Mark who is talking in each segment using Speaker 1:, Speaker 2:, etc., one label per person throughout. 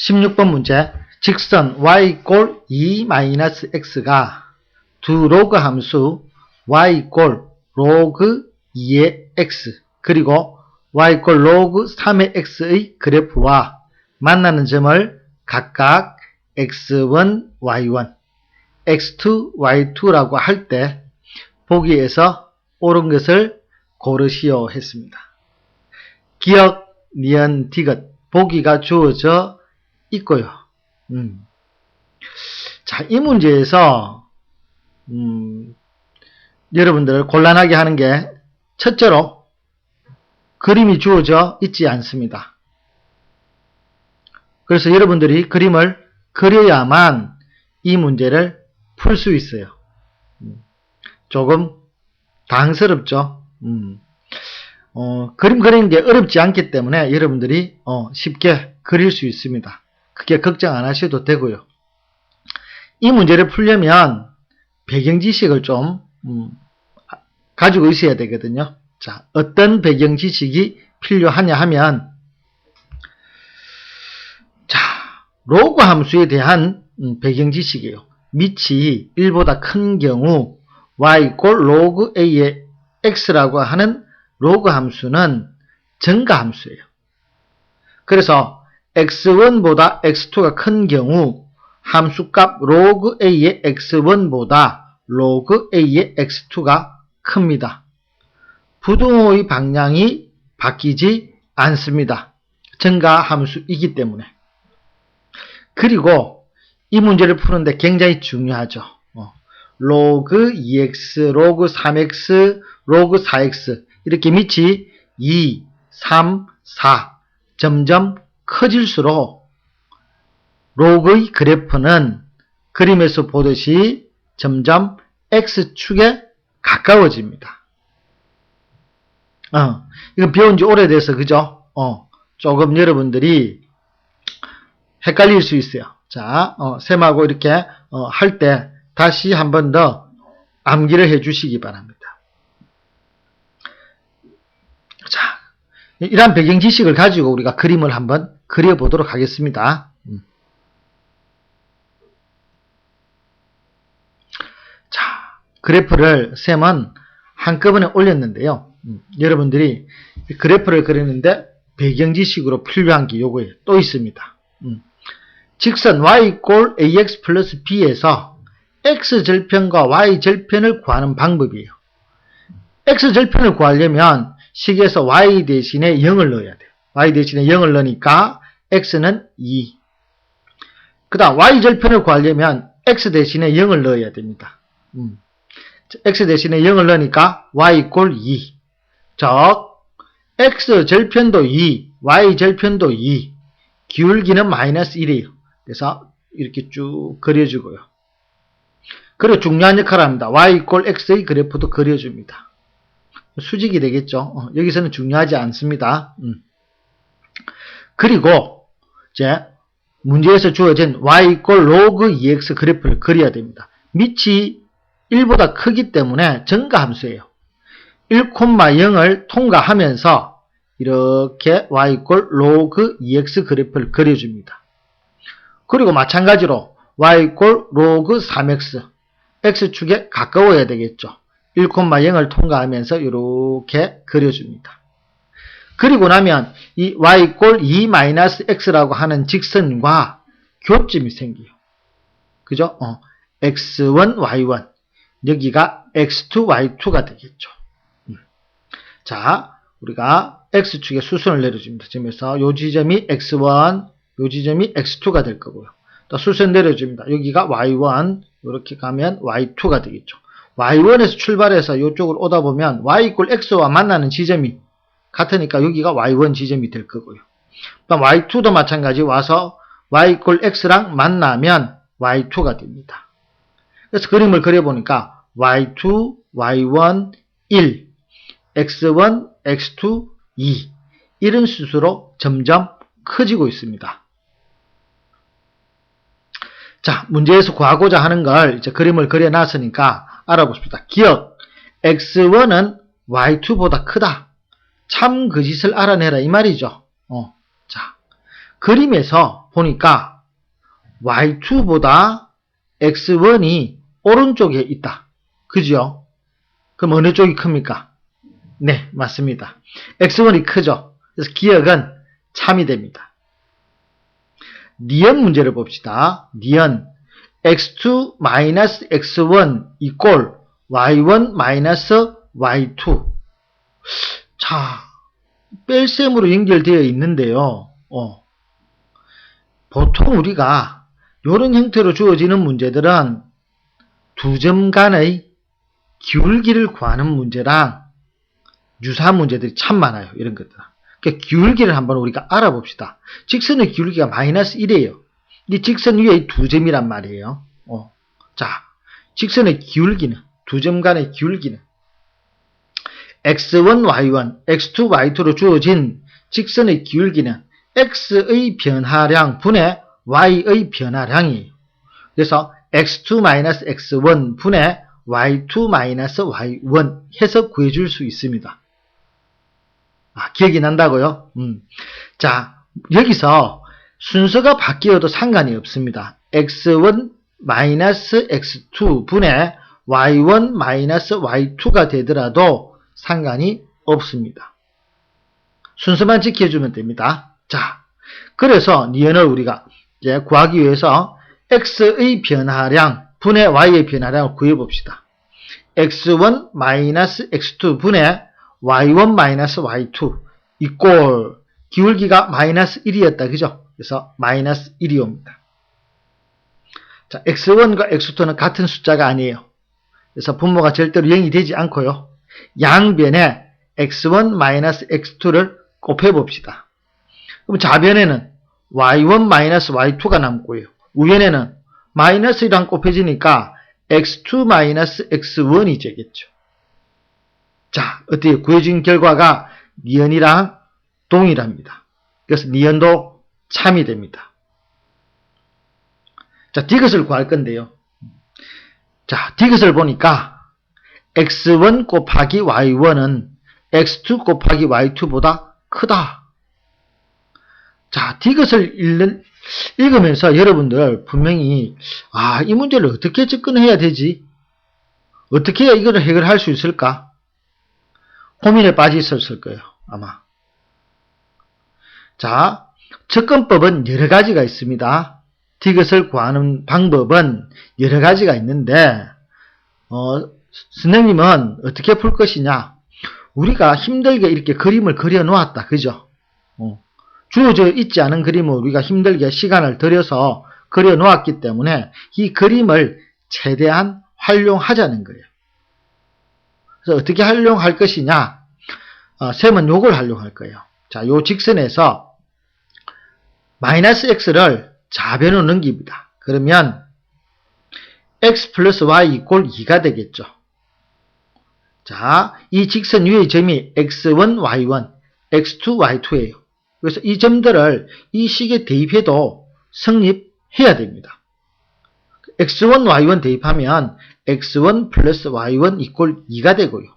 Speaker 1: 16번 문제. 직선 y 꼴 2-x가 두 로그 함수 y 꼴 로그 2의 x 그리고 y 꼴 로그 3의 x의 그래프와 만나는 점을 각각 x1, y1, x2, y2라고 할 때 보기에서 옳은 것을 고르시오 했습니다. 기억, 니은, 디귿 보기가 주어져 있고요. 자, 이 문제에서 여러분들을 곤란하게 하는 게 첫째로 그림이 주어져 있지 않습니다. 그래서 여러분들이 그림을 그려야만 이 문제를 풀 수 있어요. 조금 당스럽죠. 그림 그리는 게 어렵지 않기 때문에 여러분들이 쉽게 그릴 수 있습니다. 크게 걱정 안 하셔도 되고요. 이 문제를 풀려면 배경 지식을 좀 가지고 있어야 되거든요. 자, 어떤 배경 지식이 필요하냐 하면, 자, 로그 함수에 대한 배경 지식이에요. 밑이 1보다 큰 경우 y 꼴 로그 a의 x라고 하는 로그 함수는 증가 함수예요. 그래서 x1보다 x2가 큰 경우 함수값 로그 a의 x1보다 로그 a의 x2가 큽니다. 부등호의 방향이 바뀌지 않습니다. 증가 함수이기 때문에. 그리고 이 문제를 푸는데 굉장히 중요하죠. 로그 2x, 로그 3x, 로그 4x 이렇게 밑이 2, 3, 4 점점 커질수록 로그의 그래프는 그림에서 보듯이 점점 x축에 가까워집니다. 이거 배운 지 오래돼서 그죠? 조금 여러분들이 헷갈릴 수 있어요. 자, 셈하고 이렇게 할 때 다시 한 번 더 암기를 해 주시기 바랍니다. 자, 이러한 배경 지식을 가지고 우리가 그림을 한번 그려보도록 하겠습니다. 자, 그래프를 셈은 한꺼번에 올렸는데요. 여러분들이 그래프를 그리는데 배경 지식으로 필요한 게 요거예요. 또 있습니다. 직선 y 꼴 ax 플러스 b에서 x절편과 y절편을 구하는 방법이에요. x절편을 구하려면 식에서 y 대신에 0을 넣어야 돼요. y 대신에 0을 넣으니까 x는 2. 그 다음 y절편을 구하려면 x 대신에 0을 넣어야 됩니다. x 대신에 0을 넣으니까 y 꼴 2. 즉 x절편도 2, y절편도 2. 기울기는 마이너스 1이에요. 그래서 이렇게 쭉 그려주고요. 그리고 중요한 역할을 합니다. y 꼴 x의 그래프도 그려줍니다. 수직이 되겠죠. 여기서는 중요하지 않습니다. 그리고 이제 문제에서 주어진 y 꼴 로그 2x 그래프를 그려야 됩니다. 밑이 1보다 크기 때문에 증가함수예요. 1,0을 통과하면서 이렇게 y 꼴 로그 2x 그래프를 그려줍니다. 그리고 마찬가지로 y 꼴 로그 3x x축에 가까워야 되겠죠. 1,0을 통과하면서 이렇게 그려줍니다. 그리고 나면 이 y 꼴 2-x라고 하는 직선과 교점이 생겨요. 그죠? x1, y1 여기가 x2, y2가 되겠죠. 자, 우리가 x축에 수선을 내려줍니다. 지금에서 요 지점이 x1, 요 지점이 x2가 될 거고요. 또 수선 내려줍니다. 여기가 y1, 이렇게 가면 y2가 되겠죠. y1에서 출발해서 이쪽으로 오다 보면 y 꼴 x와 만나는 지점이 같으니까 여기가 y1 지점이 될 거고요. 또 y2도 마찬가지 와서 y 꼴 x랑 만나면 y2가 됩니다. 그래서 그림을 그려보니까 y2, y1, 1, x1, x2, 2 이런 수수로 점점 커지고 있습니다. 자, 문제에서 구하고자 하는 걸 이제 그림을 그려놨으니까 알아보십시다. 기억, x1은 y2보다 크다. 참 그 짓을 알아내라 이 말이죠. 자, 그림에서 보니까 y2보다 x1이 오른쪽에 있다. 그죠? 그럼 어느 쪽이 큽니까? 네, 맞습니다. x1이 크죠? 그래서 기억은 참이 됩니다. 니은 문제를 봅시다. 니은 x2 x1 equal y1 y2. 자, 뺄셈으로 연결되어 있는데요. 보통 우리가 이런 형태로 주어지는 문제들은 두 점 간의 기울기를 구하는 문제랑 유사한 문제들이 참 많아요. 이런 것들. 그러니까 기울기를 한번 우리가 알아봅시다. 직선의 기울기가 마이너스 1이에요. 이 직선 위에 두 점이란 말이에요. 자, 직선의 기울기는, 두 점 간의 기울기는 x1, y1, x2, y2로 주어진 직선의 기울기는 x의 변화량 분의 y의 변화량이에요. 그래서 x2-x1 분의 y2-y1 해서 구해줄 수 있습니다. 기억이 난다고요? 자, 여기서 순서가 바뀌어도 상관이 없습니다. x1-x2 분의 y1-y2가 되더라도 상관이 없습니다. 순서만 지켜주면 됩니다. 자, 그래서 니은을 우리가 이제 구하기 위해서 x의 변화량 분의 y의 변화량을 구해봅시다. x1 x2 분의 y1 y2 이꼴 기울기가 마이너스 1이었다. 그죠? 그래서 마이너스 1이 옵니다. 자, x1과 x2는 같은 숫자가 아니에요. 그래서 분모가 절대로 0이 되지 않고요. 양변에 x1 x2를 곱해봅시다. 그럼 좌변에는 y1 y2가 남고요. 우변에는 마이너스랑 곱해지니까 x2 x1이 되겠죠. 자, 어떻게 구해진 결과가 니은이랑 동일합니다. 그래서 니은도 참이 됩니다. 자, 디귿을 구할 건데요. 자, 디귿을 보니까 x1 곱하기 y1은 x2 곱하기 y2보다 크다. 자, 디귿을 읽으면서 여러분들 분명히 이 문제를 어떻게 접근해야 되지? 어떻게 해야 이걸 해결할 수 있을까? 고민에 빠져 있었을 거예요. 아마. 자, 접근법은 여러 가지가 있습니다. 디귿을 구하는 방법은 여러 가지가 있는데 선생님은 어떻게 풀 것이냐? 우리가 힘들게 이렇게 그림을 그려 놓았다. 그죠? 주어져 있지 않은 그림을 우리가 힘들게 시간을 들여서 그려 놓았기 때문에 이 그림을 최대한 활용하자는 거예요. 그래서 어떻게 활용할 것이냐? 셈은 요걸 활용할 거예요. 자, 요 직선에서 마이너스 x를 좌변으로 넘깁니다. 그러면 x 플러스 y 이꼴 2가 되겠죠. 자, 이 직선 위의 점이 x1, y1, x2, y2예요. 그래서 이 점들을 이 식에 대입해도 성립해야 됩니다. x1, y1 대입하면 x1 플러스 y1 이꼴 2가 되고요.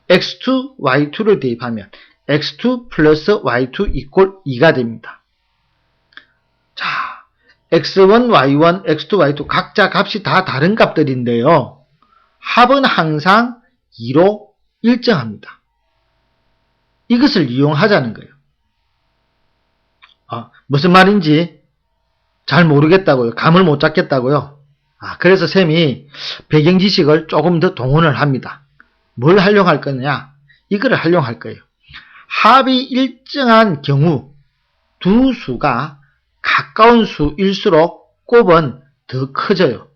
Speaker 1: x2, y2를 대입하면 x2 플러스 y2 이꼴 2가 됩니다. 자, x1, y1, x2, y2 각자 값이 다 다른 값들인데요. 합은 항상 2로 일정합니다. 이것을 이용하자는 거예요. 무슨 말인지 잘 모르겠다고요. 감을 못 잡겠다고요. 그래서 쌤이 배경 지식을 조금 더 동원을 합니다. 뭘 활용할 거냐? 이거를 활용할 거예요. 합이 일정한 경우 두 수가 가까운 수일수록 곱은 더 커져요.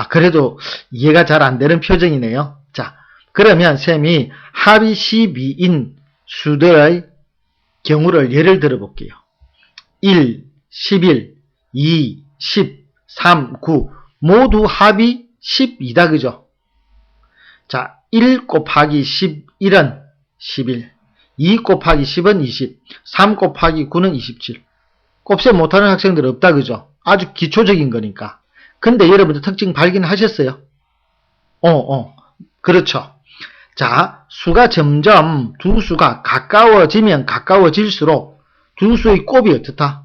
Speaker 1: 그래도 이해가 잘 안 되는 표정이네요. 자, 그러면 쌤이 합이 12인 수들의 경우를 예를 들어 볼게요. 1, 11, 2, 10, 3, 9 모두 합이 12다. 그죠? 자, 1 곱하기 11은 11, 2 곱하기 10은 20, 3 곱하기 9는 27. 곱셈 못하는 학생들 없다. 그죠? 아주 기초적인 거니까. 근데 여러분들 특징 발견하셨어요? 그렇죠. 자, 수가 점점 두 수가 가까워지면 가까워질수록 두 수의 곱이 어떻다?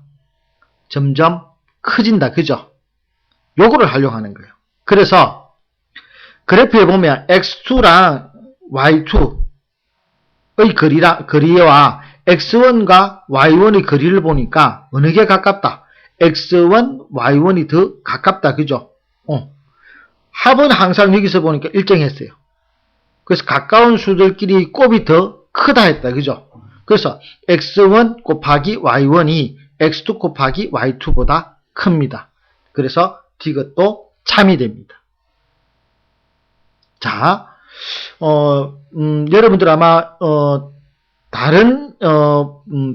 Speaker 1: 점점 커진다. 그죠? 요거를 하려고 하는 거예요. 그래서 그래프에 보면 x2랑 y2의 거리와 x1과 y1의 거리를 보니까 어느 게 가깝다? x1, y1이 더 가깝다. 그죠? 합은 항상 여기서 보니까 일정했어요. 그래서 가까운 수들끼리 곱이 더 크다 했다. 그죠? 그래서 x1 곱하기 y1이 x2 곱하기 y2보다 큽니다. 그래서 이것도 참이 됩니다. 자, 여러분들 아마 다른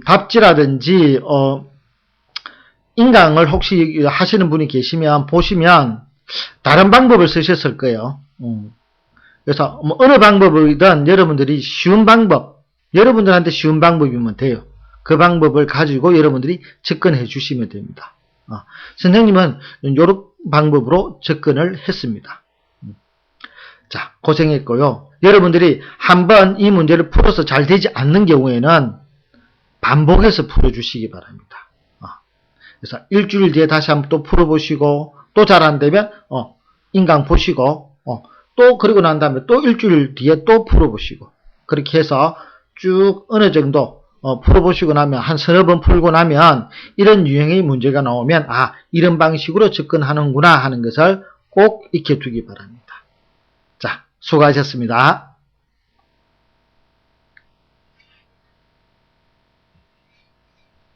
Speaker 1: 답지라든지 인강을 혹시 하시는 분이 계시면 보시면 다른 방법을 쓰셨을 거예요. 그래서 뭐 어느 방법이든 여러분들이 쉬운 방법, 여러분들한테 쉬운 방법이면 돼요. 그 방법을 가지고 여러분들이 접근해 주시면 됩니다. 선생님은 이런 방법으로 접근을 했습니다. 자, 고생했고요. 여러분들이 한번 이 문제를 풀어서 잘 되지 않는 경우에는 반복해서 풀어주시기 바랍니다. 그래서 일주일 뒤에 다시 한번 또 풀어보시고 또 잘 안되면 인강 보시고 또 그리고 난 다음에 또 일주일 뒤에 또 풀어보시고 그렇게 해서 쭉 어느 정도 풀어보시고 나면 한 서너 번 풀고 나면 이런 유형의 문제가 나오면 이런 방식으로 접근하는구나 하는 것을 꼭 익혀두기 바랍니다. 자, 수고하셨습니다.